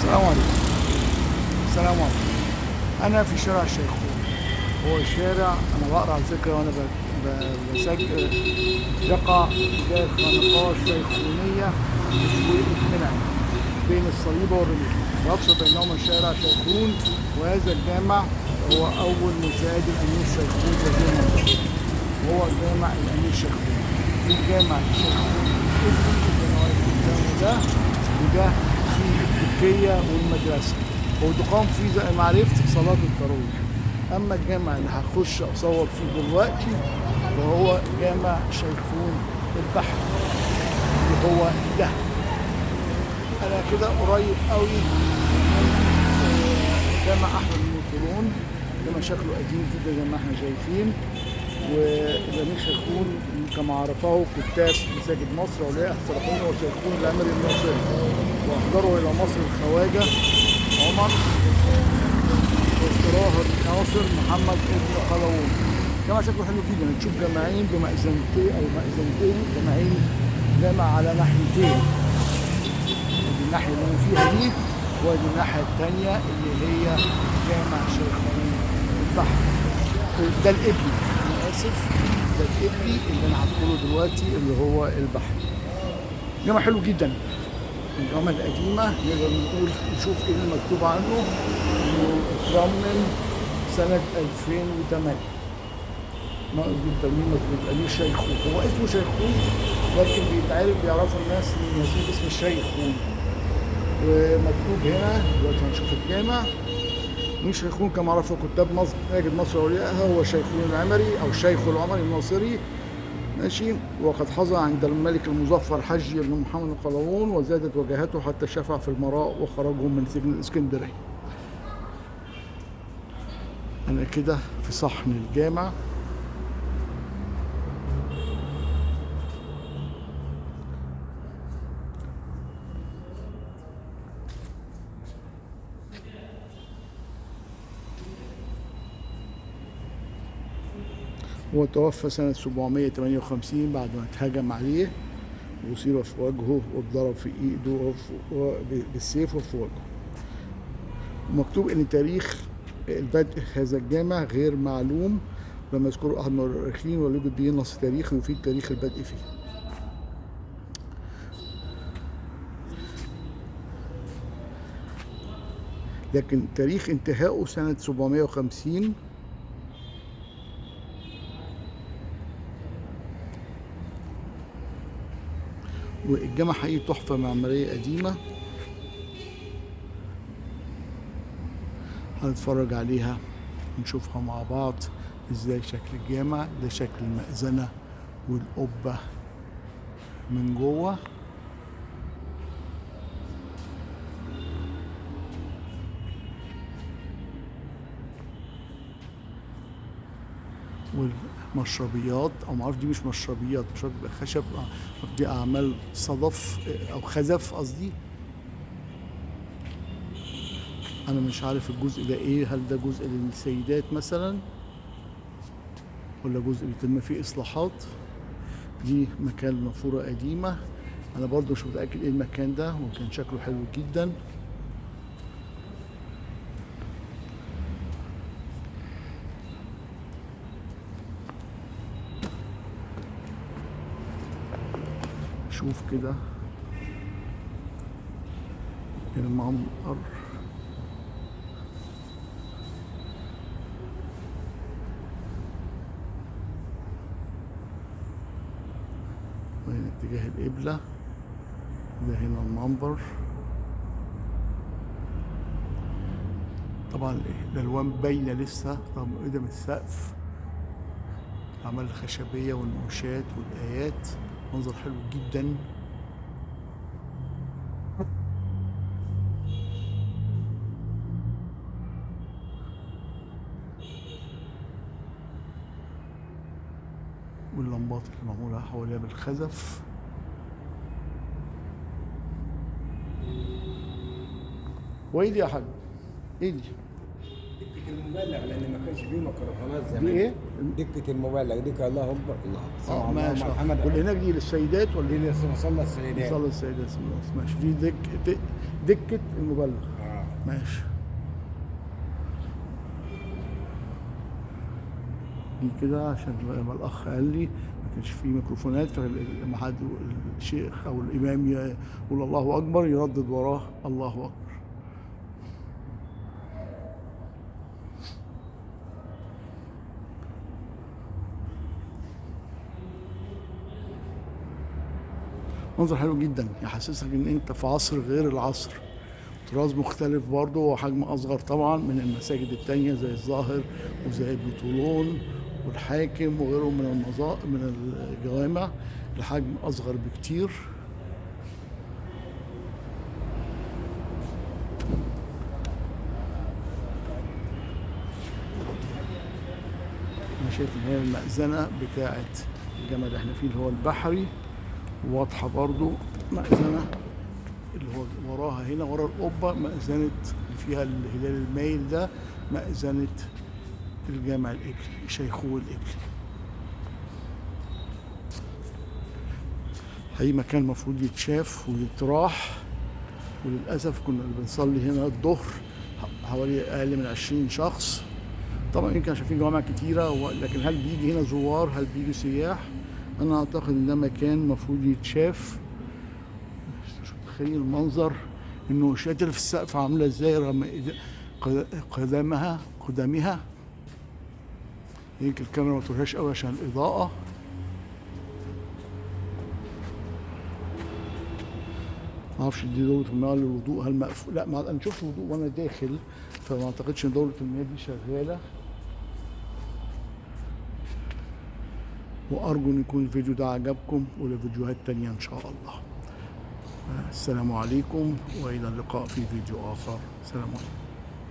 السلام عليكم. السلام عليكم. أنا في شارع الشيخوخة. هو شارع أنا بقرأ على فكرة وأنا بسجل. يقع داخل نقاش شيخونية بشوية منعم بين الصليبة والرميل، يفصل بينهما شارع شيخون، وهذا الجامع هو أول مساعد الأمير شيخون في هذه المنطقة، وهو جامع الأمير شيخون. في جامع شيخون ده وده في تركيا والمدرسة، وتقام فيه زي ما عرفت صلاة التراويح. أما الجامع اللي هخش أصور فيه دلوقتي وهو جامع شيخون البحر اللي هو ده. أنا كده قريب قوي من جامع أحمد بن طولون، جامع شكله قديم جدا زي ما احنا شايفين. والأمير شيخون كما عرفه كتاب مساجد مصر أولياء الصالحون وشيخون العمري الناصري، وأحضروا إلى مصر الخواجة عمر واستراها الناصر محمد ابن قلاوون. جامع شكله حلو جدا، تشوف جامعين بمأذنتين أو مأذنتين، جامعين جامع على ناحيتين، ودي الناحية اللي أنا فيها دي، ودي الناحية التانية اللي هي جامع شيخون البحر. ده الإبلي، أنا آسف، ده الإبلي اللي أنا هدخله دلوقتي اللي هو البحر. جامع حلو جدا، الجامع القديمة نقدر نقول نشوف إيه اللي مكتوب عنه، إنه اترمم سنة 2008. ناقص بالترميم مظبوط الأمير شيخون، هو اسمه شيخون لكن بيعرفوا الناس من اسم الشيخون. ومكتوب هنا دلوقتي هنشوف الجامع. من شيخون كما عرفه كتاب مساجد مصر أوليائها هو شيخون العمري أو الشيخ العمري الناصري، ماشي. وقد حظى عند الملك المظفر حجي بن محمد القلاوون، وزادت وجاهته حتى شفع في المراء وخرجهم من سجن الإسكندرية. أنا كده في صحن الجامع. هو توفى سنة 758 بعد ما اتهجم عليه وأصيب في وجهه واتضرب في إيده بالسيف وفي وجهه. مكتوب إن تاريخ البدء هذا الجامع غير معلوم، لم يذكره أحد من المؤرخين ولا يوجد به نص تاريخي يفيد تاريخ البدء فيه. لكن تاريخ انتهائه سنة 750. والجامع حقيقي تحفة معمارية قديمة، هنتفرج عليها ونشوفها مع بعض ازاي شكل الجامع. ده شكل المأذنة والقبة من جوه، والمشربيات او معرفش دي مش مشربيات، مش خشب، دي اعمال صدف او خزف قصدي. انا مش عارف الجزء ده ايه، هل ده جزء للسيدات مثلا ولا جزء بيتم فيه اصلاحات. دي مكان نافورة قديمة، انا برضو مش متأكد ايه المكان ده، وكان شكله حلو جدا. شوف كده المنظر، وهنا اتجاه القبلة، ده هنا المنبر. طبعا الألوان باينة لسه رغم قدم السقف، الأعمال الخشبية والنقوشات والآيات، منظر حلو جدا. واللمبات اللي معمولة حواليها بالخزف. وايه دي يا حاج؟ ايه دي؟ دكة المبلغ لأن ما كانش فيه ميكروفونات زمان. دي ايه؟ دكة المبلغ ديك الله أكبر الله. ماشي. واللي هناك دي للسيدات ولا دي دي مصلى السيدات. للسيدات؟ ماشي. دي دكة المبلغ. ماشي. دي كده عشان لما الأخ قال لي ما كانش فيه ميكروفونات، فلما حد الشيخ أو الإمام يقول الله أكبر يردد وراه الله أكبر. منظر حلو جدا، يحسسك ان انت في عصر غير العصر، طراز مختلف برضه وحجم اصغر طبعا من المساجد التانية زي الظاهر وزي ابن طولون والحاكم وغيرهم من الجوامع، الحجم اصغر بكتير. انا شايف ان هي المأذنة بتاعت الجامع اللي احنا فيه اللي هو البحري، واضحة برضو مأذنة اللي هو وراها هنا ورا القبة مأذنة اللي فيها الهلال المايل ده، مأذنة الجامع القبلي شيخوه القبلي. أي مكان المفروض يتشاف ويتراح، وللأسف كنا بنصلي هنا الظهر حوالي أقل من 20 شخص. طبعا يمكن عشان في جوامع كتيرة، لكن هل بيجي هنا زوار؟ هل بيجي سياح؟ أنا أعتقد إن ده مكان المفروض يتشاف. تخيل المنظر، النقوشات اللي في السقف عاملة إزاي رغم قدمها. يمكن الكاميرا ما توريهاش قوي عشان الإضاءة. معرفش دي دورة المياه للوضوء هل مقفول؟ لا، أنا شفت وضوء وأنا داخل، فما أعتقدش إن دورة المياه دي شغالة. وأرجو أن يكون الفيديو ده عجبكم، ولفيديوهات تانية إن شاء الله. السلام عليكم وإلى اللقاء في فيديو آخر. سلام عليكم.